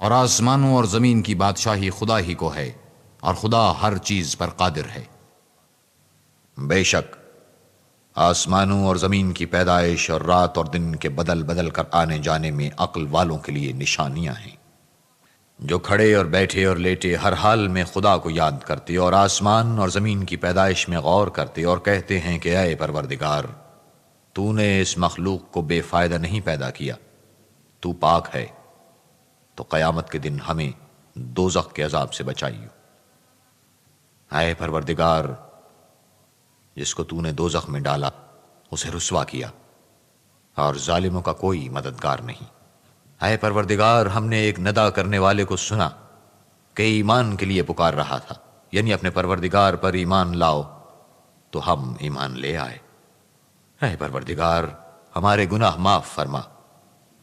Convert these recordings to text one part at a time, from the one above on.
اور آسمانوں اور زمین کی بادشاہی خدا ہی کو ہے، اور خدا ہر چیز پر قادر ہے۔ بے شک آسمانوں اور زمین کی پیدائش اور رات اور دن کے بدل بدل کر آنے جانے میں عقل والوں کے لیے نشانیاں ہیں، جو کھڑے اور بیٹھے اور لیٹے ہر حال میں خدا کو یاد کرتے اور آسمان اور زمین کی پیدائش میں غور کرتے اور کہتے ہیں کہ اے پروردگار، تو نے اس مخلوق کو بے فائدہ نہیں پیدا کیا، تو پاک ہے، تو قیامت کے دن ہمیں دوزخ کے عذاب سے بچائیو۔ اے پروردگار، جس کو تو نے دوزخ میں ڈالا اسے رسوا کیا، اور ظالموں کا کوئی مددگار نہیں۔ اے پروردگار، ہم نے ایک ندا کرنے والے کو سنا کہ ایمان کے لیے پکار رہا تھا، یعنی اپنے پروردگار پر ایمان لاؤ، تو ہم ایمان لے آئے۔ اے پروردگار، ہمارے گناہ معاف فرما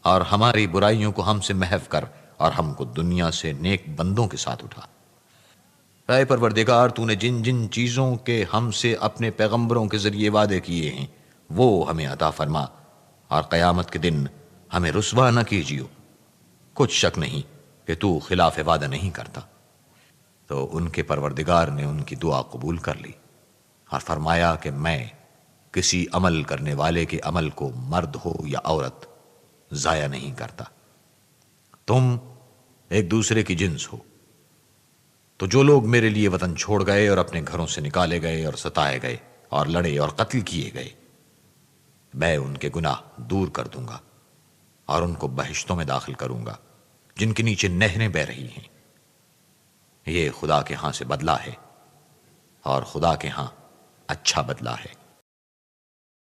اور ہماری برائیوں کو ہم سے محو کر، اور ہم کو دنیا سے نیک بندوں کے ساتھ اٹھا۔ اے پروردگار، تو نے جن جن چیزوں کے ہم سے اپنے پیغمبروں کے ذریعے وعدے کیے ہیں وہ ہمیں عطا فرما، اور قیامت کے دن ہمیں رسوا نہ کیجیو، کچھ شک نہیں کہ تو خلاف وعدہ نہیں کرتا۔ تو ان کے پروردگار نے ان کی دعا قبول کر لی اور فرمایا کہ میں کسی عمل کرنے والے کے عمل کو مرد ہو یا عورت ضائع نہیں کرتا۔ تم ایک دوسرے کی جنس ہو، تو جو لوگ میرے لیے وطن چھوڑ گئے اور اپنے گھروں سے نکالے گئے اور ستائے گئے اور لڑے اور قتل کیے گئے، میں ان کے گناہ دور کر دوں گا اور ان کو بہشتوں میں داخل کروں گا جن کے نیچے نہریں بہ رہی ہیں۔ یہ خدا کے ہاں سے بدلہ ہے، اور خدا کے ہاں اچھا بدلہ ہے۔